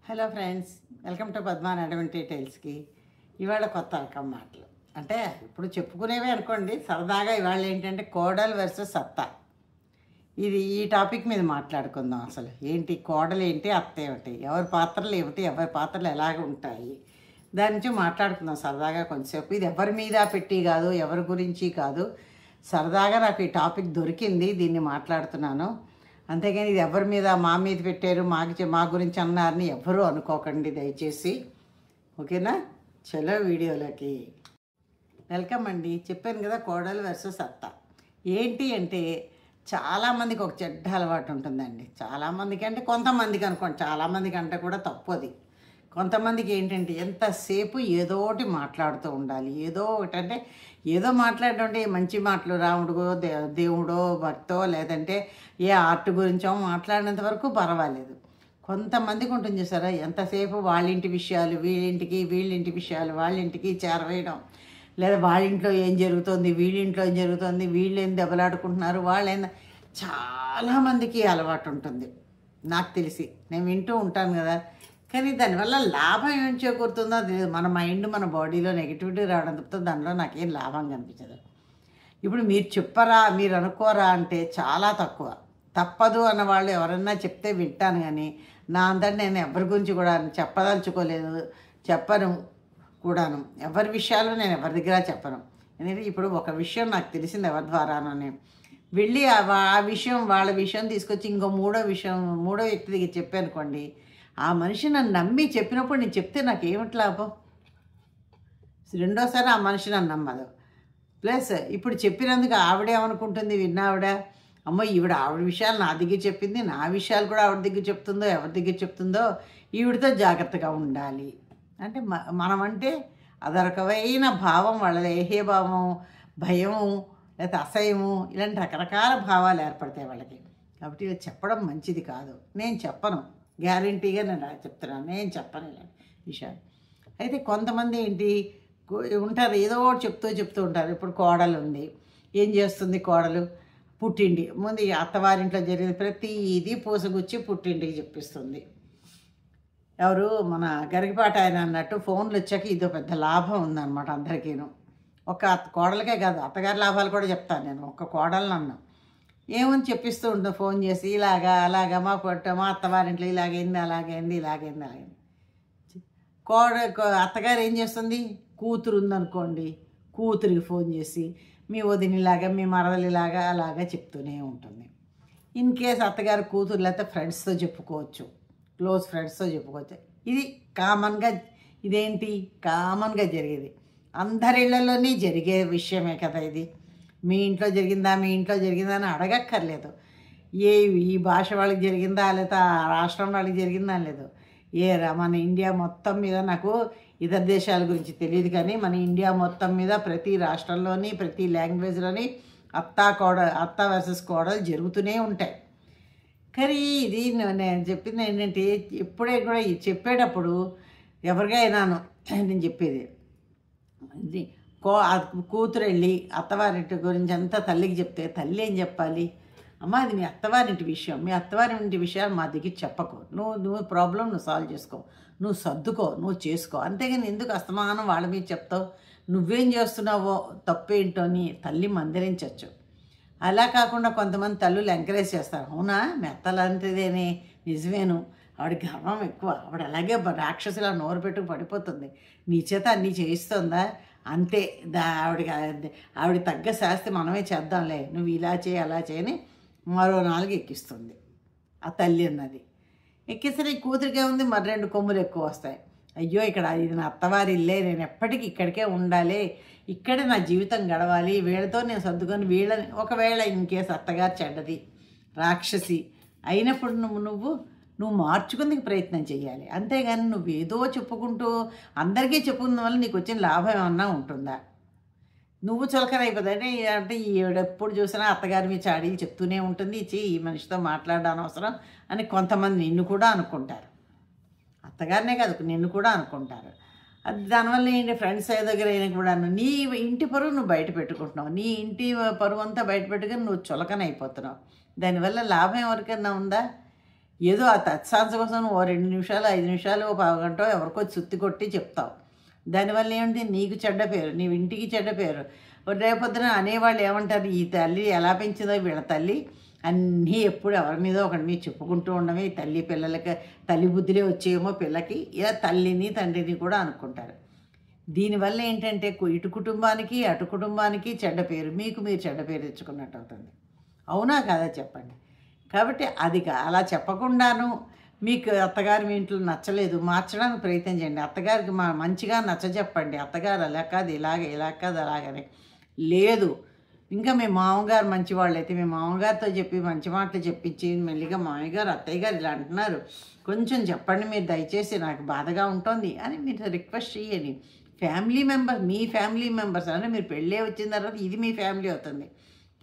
Hello friends, welcome to Padma అడ్వెంటీ టైల్స్కి. ఇవాళ కొత్త రకం మాటలు అంటే ఇప్పుడు చెప్పుకునేవే అనుకోండి. సరదాగా ఇవాళ ఏంటంటే కోడలు వర్సెస్ అత్త. ఈ టాపిక్ మీద మాట్లాడుకుందాం. అసలు ఏంటి కోడలు ఏంటి, అత్త ఏమిటి, ఎవరి పాత్రలు ఏమిటి, ఎవరి పాత్రలు ఎలాగ ఉంటాయి, దాని నుంచి మాట్లాడుకుందాం సరదాగా కొంచెంసేపు. ఇది ఎవరి మీద పెట్టి కాదు, ఎవరి గురించి కాదు, సరదాగా నాకు ఈ టాపిక్ దొరికింది, దీన్ని మాట్లాడుతున్నాను. అంతేగాని ఇది ఎవరి మీద మా మీద పెట్టారు, మా గురించి అన్నారని ఎవ్వరూ అనుకోకండి దయచేసి. ఓకేనా? చలో వీడియోలోకి వెల్కమ్ అండి. చెప్పాను కదా కోడలు వర్సెస్ అత్త. ఏంటి అంటే చాలామందికి ఒక చెడ్డ అలవాటు ఉంటుందండి. చాలామందికి అంటే కొంతమందికి అనుకోండి, చాలామందికి అంటే కూడా తప్పది. కొంతమందికి ఏంటంటే ఎంతసేపు ఏదో ఒకటి మాట్లాడుతూ ఉండాలి. ఏదో ఒకటి అంటే ఏదో మాట్లాడడం మంచి మాటలు, రాముడిగో దేవుడో భక్తో లేదంటే ఏ ఆర్ట్ గురించో మాట్లాడినంత వరకు పర్వాలేదు. కొంతమందికి ఉంటుంది చూసారా, ఎంతసేపు వాళ్ళింటి విషయాలు వీళ్ళింటి విషయాలు వాళ్ళింటికి చేరవేయడం, లేదా వాళ్ళింట్లో ఏం జరుగుతుంది, వీళ్ళింట్లో ఏం జరుగుతుంది, వీళ్ళేం దెబ్బలాడుకుంటున్నారు, వాళ్ళేం చాలామందికి అలవాటు ఉంటుంది. నాకు తెలిసి నేను వింటూ ఉంటాను కదా. కానీ దానివల్ల లాభం ఏం చేకూరుతుందో అది మన మైండ్, మన బాడీలో నెగిటివిటీ రావడం తప్పితే దానిలో నాకేం లాభం కనిపించదు. ఇప్పుడు మీరు చెప్పరా, మీరు అనుకోరా అంటే చాలా తక్కువ. తప్పదు అన్న వాళ్ళు ఎవరన్నా చెప్తే వింటాను, కానీ నా అందరి నేను ఎవరి గురించి కూడా చెప్పదలుచుకోలేదు, చెప్పను కూడాను. ఎవరి విషయాలు నేను ఎవరి దగ్గర చెప్పను. ఎందుకంటే ఇప్పుడు ఒక విషయం నాకు తెలిసింది ఎవరి ద్వారానని వెళ్ళి వాళ్ళ విషయం తీసుకొచ్చి ఇంకో మూడో వ్యక్తి దగ్గర చెప్పానుకోండి, ఆ మనిషి నన్ను నమ్మి చెప్పినప్పుడు నేను చెప్తే నాకు ఏమిటి లాభం? రెండోసారి ఆ మనిషి నన్ను నమ్మదు. ప్లస్ ఇప్పుడు చెప్పినందుకు ఆవిడేమనుకుంటుంది, విన్నావిడ, అమ్మో ఆవిడ విషయాలు నా దగ్గర చెప్పింది, నా విషయాలు కూడా ఆవిడ దగ్గర చెప్తుందో, ఎవరి దగ్గర చెప్తుందో, ఈవిడితో జాగ్రత్తగా ఉండాలి అంటే మనమంటే అదొరకమైన భావం, వాళ్ళ ఏహ్యభావం, భయము, లేకపోతే అసహ్యము, ఇలాంటి రకరకాల భావాలు ఏర్పడతాయి వాళ్ళకి. కాబట్టి ఇలా చెప్పడం మంచిది కాదు. నేను చెప్పను, గ్యారంటీగా నేను చెప్తున్నాను, నేను చెప్పను ఇలాంటి విషయాలు. అయితే కొంతమంది ఏంటి ఉంటారు, ఏదో చెప్తూ ఉంటారు. ఇప్పుడు కోడలు ఉంది, ఏం చేస్తుంది కోడలు? పుట్టింటి ముందు అత్తవారింట్లో జరిగిన ప్రతిదీ పూసగుచ్చి పుట్టింటికి చెప్పిస్తుంది. ఎవరు మన గరికపాటి ఆయన అన్నట్టు ఫోన్లు వచ్చాక ఇదో పెద్ద లాభం ఉందన్నమాట అందరికీను. ఒక కోడలకే కాదు, అత్తగారి లాభాలు కూడా చెప్తాను నేను. ఒక కోడలు అన్నా ఏమని చెప్పిస్తూ ఉంటుంది ఫోన్ చేసి, అలాగా మా అత్తవారింట్లో ఇలాగైంది అలాగైంది. అత్తగారు ఏం చేస్తుంది, కూతురు ఉందనుకోండి, కూతురికి ఫోన్ చేసి మీ వదినిలాగా, మీ మరదలిలాగా అలాగా చెప్తూనే ఉంటుంది. ఇన్ కేస్ అత్తగారు కూతురు లేకపోతే ఫ్రెండ్స్తో చెప్పుకోవచ్చు, క్లోజ్ ఫ్రెండ్స్తో చెప్పుకోవచ్చు. ఇది కామన్గా, ఇదేంటి కామన్గా జరిగేది, అందరిళ్లలోనే జరిగే విషయమే కదా ఇది. మీ ఇంట్లో జరిగిందా అని అడగక్కర్లేదు. ఈ భాష వాళ్ళకి జరిగిందా లేదా రాష్ట్రం వాళ్ళకి జరిగిందా లేదు. మన ఇండియా మొత్తం మీద, నాకు ఇతర దేశాల గురించి తెలియదు కానీ మన ఇండియా మొత్తం మీద ప్రతి రాష్ట్రంలోని ప్రతి లాంగ్వేజ్లోని అత్త వర్సెస్ కోడలు జరుగుతూనే ఉంటాయి. కానీ ఇది నేను చెప్పింది ఏంటంటే, ఎప్పుడే కూడా చెప్పేటప్పుడు ఎవరికైనాను నేను చెప్పేది, కూతురు వెళ్ళి అత్తవారింటి గురించి అంతా తల్లికి చెప్తే తల్లి ఏం చెప్పాలి, అమ్మ అది మీ అత్తవారింటి విషయం, మీ అత్తవారింటి విషయాలు మా దగ్గర చెప్పకు, నువ్వు ప్రాబ్లం నువ్వు సాల్వ్ చేసుకో, నువ్వు సర్దుకో, నువ్వు చేసుకో. అంతేగాని ఎందుకు అస్తమానం వాళ్ళ మీద చెప్తావు, నువ్వేం చేస్తున్నావో తప్పేంటో అని తల్లి మందరించవచ్చు. అలా కాకుండా కొంతమంది తల్లులు ఎంకరేజ్ చేస్తారు, అవునా మీ అత్తలాంటిదేనే, నిజమేను, ఆవిడ గర్వం ఎక్కువ, ఆవిడ అలాగే రాక్షసులా నోరు పెట్టుకు పడిపోతుంది, నీ చేత అన్నీ చేయిస్తుందా, అంతే ఆవిడ తగ్గ శాస్తి మనమే చేద్దాంలే, నువ్వు ఇలా చేయి అలా చేయని మరో 4 ఎక్కిస్తుంది ఆ తల్లి అన్నది. ఎక్కిస్తే నీ కూతురికే ఉంది, మరి 2 కొమ్ములు ఎక్కువ వస్తాయి. అయ్యో ఇది నా అత్తవారి ఇల్లే, నేను ఎప్పటికీ ఇక్కడికే ఉండాలి, ఇక్కడే నా జీవితం గడవాలి, వీళ్ళతో నేను సర్దుకొని వీళ్ళని, ఒకవేళ ఇన్కేస్ అత్తగారు చెడ్డది రాక్షసి అయినప్పుడు నువ్వు మార్చుకుందుకు ప్రయత్నం చేయాలి. అంతేగాని నువ్వు ఏదో చెప్పుకుంటూ అందరికీ చెప్పుకున్న వల్ల నీకు వచ్చిన లాభం ఏమన్నా ఉంటుందా? నువ్వు చులకన అయిపోతుంది. అంటే ఎప్పుడు చూసినా అత్తగారి మీద చాడీలు చెప్తూనే ఉంటుంది, ఈ మనిషితో మాట్లాడడం అనవసరం అని కొంతమంది నిన్ను కూడా అనుకుంటారు. అత్తగారినే కాదు, నిన్ను కూడా అనుకుంటారు. అది దానివల్ల ఏంటి, ఫ్రెండ్స్ దగ్గర అయినా కూడా నీ ఇంటి పరువు నువ్వు బయట పెట్టుకుంటున్నావు, నీ ఇంటి పరువు అంతా బయట పెట్టుకుని నువ్వు చులకన అయిపోతున్నావు. దానివల్ల లాభం ఎవరికైనా ఉందా? ఏదో ఆ తత్సాంస కోసం ఓ 2 నిమిషాలు 5 నిమిషాలు ఓ పావుగంట ఎవరికో చుత్తి కొట్టి చెప్తావు. దానివల్ల ఏమిటి, నీకు చెడ్డ పేరు, నీ ఇంటికి చెడ్డ పేరు. రేపొద్దున అనేవాళ్ళు ఏమంటారు, ఈ తల్లి ఎలా పెంచిందో వీళ్ళ తల్లి అన్నీ ఎప్పుడు ఎవరి మీద ఒకరి మీద చెప్పుకుంటూ ఉండమే, ఈ తల్లి పిల్లలకి తల్లి బుద్ధిలే వచ్చేమో పిల్లకి, ఇలా తల్లిని తండ్రిని కూడా అనుకుంటారు. దీనివల్ల ఏంటంటే ఇటు కుటుంబానికి అటు కుటుంబానికి చెడ్డ పేరు, మీకు మీరు చెడ్డ పేరు తెచ్చుకున్నట్టు అవుతుంది. అవునా కాదా చెప్పండి. కాబట్టి అది అలా చెప్పకుండాను మీకు అత్తగారు మీ ఇంట్లో నచ్చలేదు, మార్చడానికి ప్రయత్నం చేయండి. అత్తగారికి మంచిగా నచ్చజెప్పండి. అత్తగారు అలా కాదు ఇలాగ, ఇలా కాదు అలాగని లేదు. ఇంకా మీ మామగారు మంచివాళ్ళు అయితే మీ మామగారితో చెప్పి మంచి మాటలు చెప్పించి మెల్లిగా మామయ్య గారు అత్తయ్య గారు ఇలా అంటున్నారు, కొంచెం చెప్పండి మీరు దయచేసి, నాకు బాధగా ఉంటుంది అని మీరు రిక్వెస్ట్ చేయండి. ఫ్యామిలీ మెంబర్స్, మీ ఫ్యామిలీ మెంబర్స్ అంటే మీరు పెళ్ళే వచ్చిన తర్వాత ఇది మీ ఫ్యామిలీ అవుతుంది.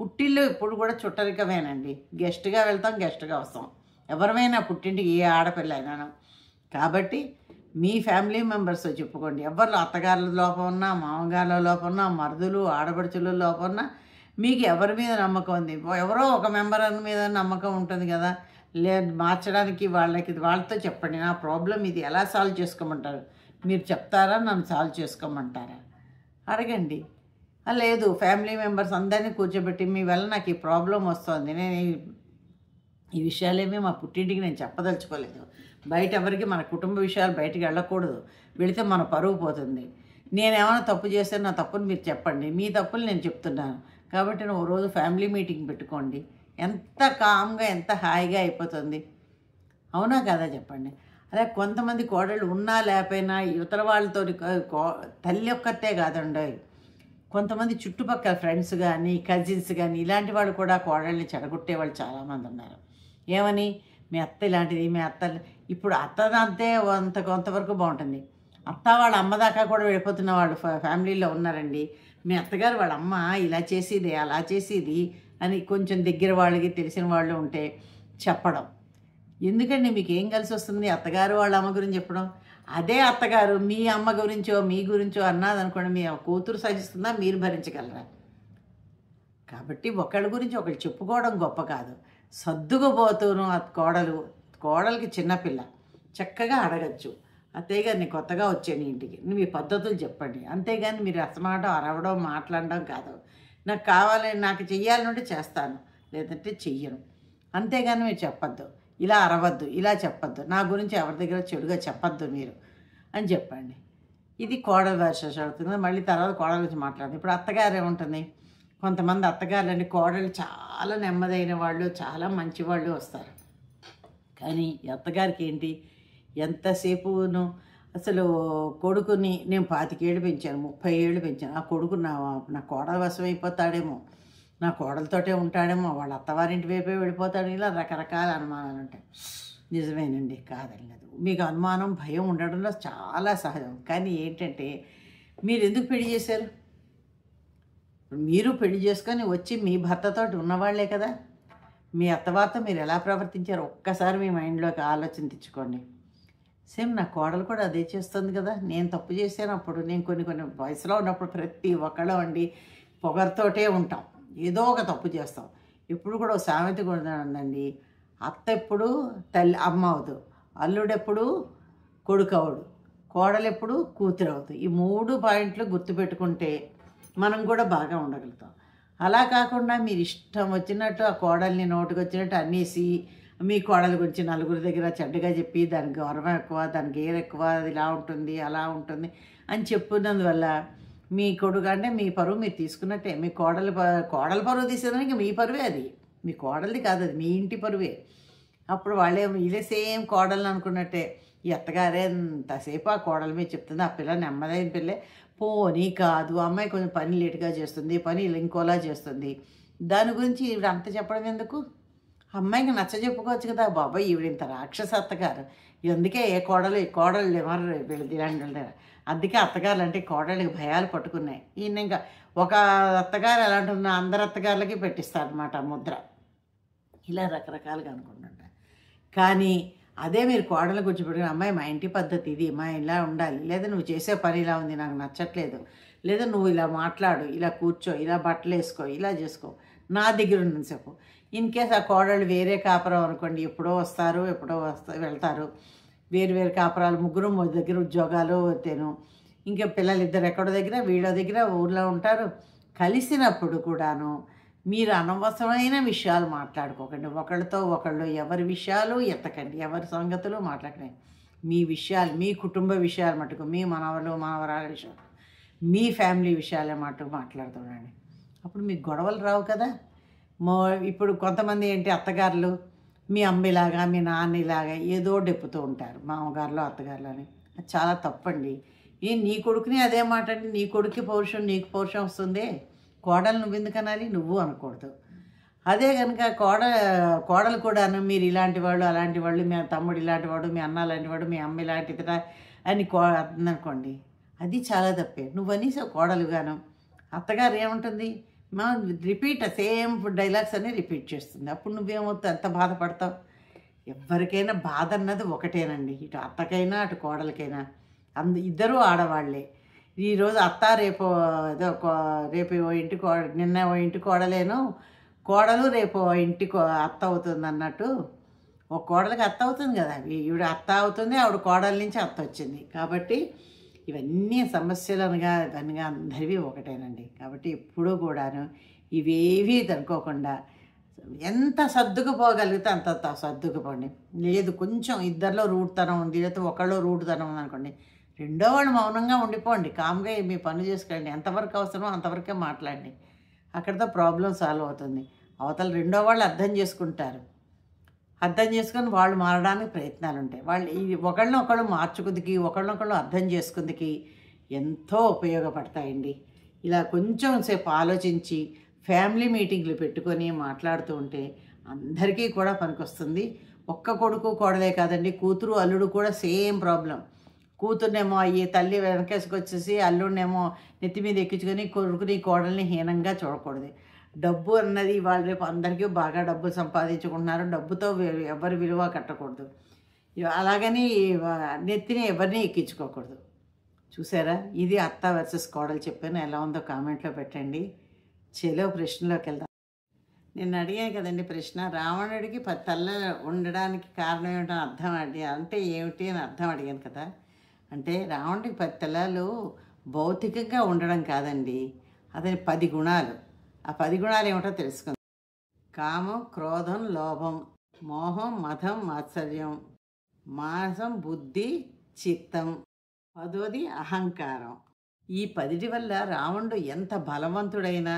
పుట్టిల్లు ఎప్పుడు కూడా చుట్టరికమేనండి. గెస్ట్గా వెళ్తాం, గెస్ట్గా వస్తాం. ఎవరైనా పుట్టింటికి ఏ ఆడపిల్ల అయినా. కాబట్టి మీ ఫ్యామిలీ మెంబర్స్తో చెప్పుకోండి. ఎవరిలో అత్తగారుల లోపం ఉన్నా, మామగారుల లోపం ఉన్నా, మరుదులు ఆడపడుచుల లోపం ఉన్నా, మీకు ఎవరి మీద నమ్మకం ఉంది, ఎవరో ఒక మెంబర్ మీద నమ్మకం ఉంటుంది కదా, మార్చడానికి వాళ్ళతో చెప్పండి. నా ప్రాబ్లం ఇది, ఎలా సాల్వ్ చేసుకోమంటారు, మీరు చెప్తారా, నన్ను సాల్వ్ చేసుకోమంటారా అడగండి. లేదు ఫ్యామిలీ మెంబర్స్ అందరినీ కూర్చోబెట్టి మీ వల్ల నాకు ఈ ప్రాబ్లం వస్తుంది, నేను ఈ విషయాలేమీ మా పుట్టింటికి నేను చెప్పదలుచుకోలేదు, బయట ఎవరికి మన కుటుంబ విషయాలు బయటికి వెళ్ళకూడదు, వెళితే మన పరువు పోతుంది, నేనేమైనా తప్పు చేస్తే నా తప్పుని మీరు చెప్పండి, మీ తప్పులు నేను చెప్తున్నాను కాబట్టి నువ్వు రోజు ఫ్యామిలీ మీటింగ్ పెట్టుకోండి. ఎంత కామ్గా ఎంత హాయిగా అయిపోతుంది. అవునా కదా చెప్పండి. అలా కొంతమంది కోడళ్ళు ఉన్నా లేకపోయినా ఇతర వాళ్ళతో తల్లి ఒక్కతే కాదండి, కొంతమంది చుట్టుపక్కల ఫ్రెండ్స్ కానీ కజిన్స్ కానీ ఇలాంటి వాళ్ళు కూడా కోడళ్ళని చెడగొట్టే వాళ్ళు చాలామంది ఉన్నారు. ఏమని, మీ అత్త ఇలాంటిది, మీ అత్త ఇప్పుడు అత్తదంతే కొంతవరకు బాగుంటుంది, అత్త వాళ్ళ అమ్మ దాకా కూడా వెళ్ళిపోతున్న వాళ్ళు ఫ్యామిలీలో ఉన్నారండి. మీ అత్తగారు వాళ్ళ అమ్మ ఇలా చేసేది అలా చేసేది అని కొంచెం దగ్గర వాళ్ళకి తెలిసిన వాళ్ళు ఉంటే చెప్పడం. ఎందుకండి మీకు ఏం కలిసి వస్తుంది అత్తగారు వాళ్ళ అమ్మ గురించి చెప్పడం? అదే అత్తగారు మీ అమ్మ గురించో మీ గురించో అన్నదనుకోండి, మీ కూతురు సహిస్తుందా, మీరు భరించగలరా? కాబట్టి ఒకళ్ళ గురించి ఒకళ్ళు చెప్పుకోవడం గొప్ప కాదు. సర్దుకుపోతూను కోడలికి చిన్నపిల్ల చక్కగా అడగచ్చు, అత్తయ్య గారు నేను కొత్తగా వచ్చాను ఇంటికి, మీ పద్ధతులు చెప్పండి. అంతేగాని మీరు అసమాటం అరవడం మాట్లాడడం కాదు. నాకు కావాలి, నాకు చెయ్యాలంటే చేస్తాను, లేదంటే చెయ్యను. అంతేగాని మీరు చెప్పద్దు, ఇలా అరవద్దు, ఇలా చెప్పద్దు, నా గురించి ఎవరి దగ్గర చెడుగా చెప్పద్దు మీరు అని చెప్పండి. ఇది కోడలు వర్షస్ అవుతుంది. మళ్ళీ తర్వాత కోడల గురించి మాట్లాడుతుంది. ఇప్పుడు అత్తగారు ఏముంటుంది, కొంతమంది అత్తగారులు అంటే కోడలు చాలా నెమ్మదైన వాళ్ళు, చాలా మంచివాళ్ళు వస్తారు. కానీ అత్తగారికి ఏంటి, ఎంతసేపును అసలు కొడుకుని నేను 25 ఏళ్ళు పెంచాను, 30 ఏళ్ళు పెంచాను, ఆ కొడుకు నా కోడలు వశమైపోతాడేమో, నా కోడలతోటే ఉంటాడేమో, వాళ్ళ అత్తవారింటి వైపే వెళ్ళిపోతాడు, ఇలా రకరకాల అనుమానాలు ఉంటాయి. నిజమేనండి, కాదనలేదు. మీకు అనుమానం భయం ఉండడంలో చాలా సహజం. కానీ ఏంటంటే మీరు ఎందుకు పెళ్లి చేశారు? మీరు పెళ్లి చేసుకొని వచ్చి మీ భర్తతోటి ఉన్నవాళ్లే కదా. మీ అత్తవారితో మీరు ఎలా ప్రవర్తించారు ఒక్కసారి మీ మైండ్లోకి ఆలోచన తెచ్చుకోండి. సేమ్ నా కోడలు కూడా అదే చేస్తుంది కదా. నేను తప్పు చేసినప్పుడు, నేను కొన్ని వయసులో ఉన్నప్పుడు ప్రతి ఒక్కళ్ళ వండి పొగరుతోటే ఉంటాం, ఏదో ఒక తప్పు చేస్తాం. ఇప్పుడు కూడా సామెత కూడా ఉందండి, అత్త ఎప్పుడు అమ్మ అవదు, అల్లుడెప్పుడు కొడుకు అవడు, కోడలు ఎప్పుడు కూతురు అవుతుంది. ఈ 3 పాయింట్లు గుర్తుపెట్టుకుంటే మనం కూడా బాగా ఉండగలుగుతాం. అలా కాకుండా మీరు ఇష్టం వచ్చినట్టు ఆ కోడల్ని నోటికి వచ్చినట్టు అనేసి మీ కోడల గురించి నలుగురి దగ్గర చెడ్డగా చెప్పి దానికి గౌరవం ఎక్కువ, దానికి గేర్ ఎక్కువ, అది ఇలా ఉంటుంది అలా ఉంటుంది అని చెప్పున్నందువల్ల మీ కొడుకు అంటే మీ పరువు మీరు తీసుకున్నట్టే. మీ కోడల పరువు తీసేదానికి మీ పరువే, అది మీ కోడలిది కాదు, అది మీ ఇంటి పరువే. అప్పుడు వాళ్ళే ఇదే సేమ్ కోడలు అనుకున్నట్టే. ఈ అత్తగారే ఎంతసేపు ఆ కోడల మీద చెప్తుంది, ఆ పిల్ల నెమ్మదైన పిల్లే, పోనీ కాదు అమ్మాయి కొంచెం పని లేటుగా చేస్తుంది, పని ఇంకోలా చేస్తుంది, దాని గురించి ఈవిడ అంత చెప్పడం ఎందుకు? అమ్మాయికి నచ్చ చెప్పుకోవచ్చు కదా. బాబాయ్ ఈవిడ ఇంత రాక్షస అత్తగారు, అందుకే కోడలు ఎవరు వీళ్ళది ఇలాంటి, అందుకే అత్తగారులు అంటే కోడళ్ళకి భయాలు పట్టుకున్నాయి. ఈయన ఇంకా ఒక అత్తగారు ఎలా అంటున్నా అందరు అత్తగారులకి పెట్టిస్తారనమాట ముద్ర. ఇలా రకరకాలుగా అనుకుంటుంటారు. కానీ అదే మీరు కోడలు కూర్చోబెట్టుకుని, అమ్మాయి మా ఇంటి పద్ధతి ఇది, మా ఇలా ఉండాలి, లేదా నువ్వు చేసే పని ఇలా ఉంది నాకు నచ్చట్లేదు, లేదా నువ్వు ఇలా మాట్లాడు, ఇలా కూర్చో, ఇలా బట్టలు వేసుకో, ఇలా చేసుకో, నా దగ్గర ఉన్నది చెప్పు. ఇన్ కేస్ ఆ కోడళ్ళు వేరే కాపురం అనుకోండి, ఎప్పుడో వస్తారు, ఎప్పుడో వెళ్తారు. వేరు వేరు కాపురాలు, ముగ్గురు దగ్గర ఉద్యోగాలు తేను, ఇంకా పిల్లలు ఇద్దరు ఎక్కడో దగ్గర వీళ్ళ దగ్గర ఊర్లో ఉంటారు. కలిసినప్పుడు కూడాను మీరు అనవసరమైన విషయాలు మాట్లాడుకోకండి. ఒకళ్ళతో ఒకళ్ళు ఎవరి విషయాలు ఎత్తకండి, ఎవరి సంగతులు మాట్లాడకండి. మీ విషయాలు, మీ కుటుంబ విషయాలు మటుకు, మీ మనవలు మనవరాల విషయాలు, మీ ఫ్యామిలీ విషయాలే మటుకు మాట్లాడుతుండండి. అప్పుడు మీకు గొడవలు రావు కదా. ఇప్పుడు కొంతమంది ఏంటి, అత్తగారులు మీ అమ్మిలాగా మీ నాన్నలాగా ఏదో డెప్పుతూ ఉంటారు, మామగారులు అత్తగారులు అని. అది చాలా తప్పండి. నీ కొడుకుని అదే మాట అంటే, నీ కొడుక్కి పౌరుషం నీకు పౌరుషం వస్తుంది, కోడలు నువ్వు ఎందుకు అనాలి, నువ్వు అనకూడదు. అదే కనుక కోడలు కూడాను మీరు ఇలాంటి వాళ్ళు అలాంటి వాళ్ళు, మీ తమ్ముడు ఇలాంటి వాడు, మీ అన్న లాంటి వాడు, మీ అమ్మ ఇలాంటిదిరా అని అనుకోండి, అది చాలా తప్పే. నువ్వని కోడలుగాను. అత్తగారు ఏముంటుంది, మా రిపీట్ సేమ్ డైలాగ్స్ అన్నీ రిపీట్ చేస్తుంది. అప్పుడు నువ్వేమవుతావు, ఎంత బాధపడతావు. ఎవరికైనా బాధ అన్నది ఒకటేనండి, ఇటు అత్తకైనా అటు కోడలికైనా. ఇద్దరూ ఆడవాళ్లే. ఈరోజు అత్త రేపు ఏదో రేపు ఇంటి నిన్న ఇంటి కోడలేను, కోడలు రేపు ఇంటి అత్త అవుతుంది అన్నట్టు. ఒక కోడలికి అత్త అవుతుంది కదా, ఈవిడ అత్త అవుతుంది, ఆవిడ కోడల నుంచి అత్త వచ్చింది. కాబట్టి ఇవన్నీ సమస్యలు అనగా ఇవన్నీగా అందరివి ఒకటేనండి. కాబట్టి ఎప్పుడూ కూడాను ఇవేవీ అనుకోకుండా ఎంత సర్దుకుపోగలిగితే అంత సర్దుకుపోండి. లేదు కొంచెం ఇద్దరిలో రూటుతనం ఉంది, లేకపోతే ఒకళ్ళు రూటుతనం ఉంది అనుకోండి, రెండో వాళ్ళు మౌనంగా ఉండిపోండి, కామ్గా మీ పనులు చేసుకోండి. ఎంతవరకు అవసరమో అంతవరకే మాట్లాడండి, అక్కడితో ప్రాబ్లం సాల్వ్ అవుతుంది. అవతల రెండో వాళ్ళు అర్థం చేసుకుంటారు, అర్థం చేసుకొని వాళ్ళు మారడానికి ప్రయత్నాలు ఉంటాయి. వాళ్ళు ఒకళ్ళనొకళ్ళు మార్చుకుందికి, ఒకళ్ళనొకళ్ళు అర్థం చేసుకుందికి ఎంతో ఉపయోగపడతాయండి. ఇలా కొంచెం సేపు ఆలోచించి ఫ్యామిలీ మీటింగ్లు పెట్టుకొని మాట్లాడుతూ ఉంటే అందరికీ కూడా పనికొస్తుంది. ఒక్క కొడుకు కోడలే కాదండి, కూతురు అల్లుడు కూడా సేమ్ ప్రాబ్లం. కూతుర్నేమో తల్లి వెనకేసుకొచ్చేసి అల్లుడినేమో నెత్తి మీద ఎక్కించుకొని కొడుకుని కోడల్ని హీనంగా చూడకూడదు. డబ్బు అన్నది వాళ్ళు రేపు అందరికీ బాగా డబ్బు సంపాదించుకుంటున్నారు, డబ్బుతో ఎవరి విలువ కట్టకూడదు. అలాగని నెత్తిని ఎవరిని ఎక్కించుకోకూడదు. చూసారా, ఇది అత్త వర్సెస్ కోడలు చెప్పాను. ఎలా ఉందో కామెంట్లో పెట్టండి. చెలో ప్రశ్నలోకి వెళ్దాం. నేను అడిగాను కదండి ప్రశ్న, రావణుడికి 10 తలలు ఉండడానికి కారణం ఏమిటని అర్థం అంటే ఏమిటి అని అర్థం అడిగాను కదా. అంటే రావణుడికి 10 తలలు భౌతికంగా ఉండడం కాదండి, అతని 10 గుణాలు. ఆ 10 గుణాలు ఏమిటో తెలుసుకుందాం. కామం, క్రోధం, లోభం, మోహం, మదం, మాత్సర్యం, మాసం, బుద్ధి, చిత్తం, 10ది అహంకారం. ఈ 10 వల్ల రావణుడు ఎంత బలవంతుడైనా,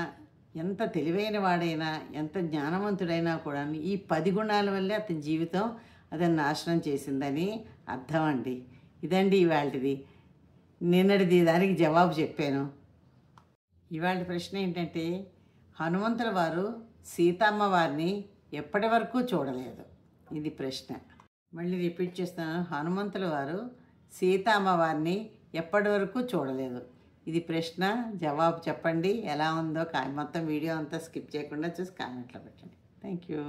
ఎంత తెలివైన వాడైనా, ఎంత జ్ఞానవంతుడైనా కూడా ఈ 10 గుణాల వల్లే అతని జీవితం అతన్ని నాశనం చేసిందని అర్థం అండి. ఇదండి ఇవాళది. నిన్నటిది దానికి జవాబు చెప్పాను. ఇవాళ ప్రశ్న ఏంటంటే, హనుమంతుల వారు సీతమ్మ వారిని ఎప్పటి వరకు చూడలేదు, ఇది ప్రశ్న. మళ్ళీ రిపీట్ చేస్తాను, హనుమంతుల వారు సీతమ్మ వారిని ఎప్పటి వరకు చూడలేదు, ఇది ప్రశ్న. జవాబు చెప్పండి. ఎలా ఉందో మొత్తం వీడియో అంతా స్కిప్ చేయకుండా చూసి కామెంట్లో పెట్టండి. Thank you.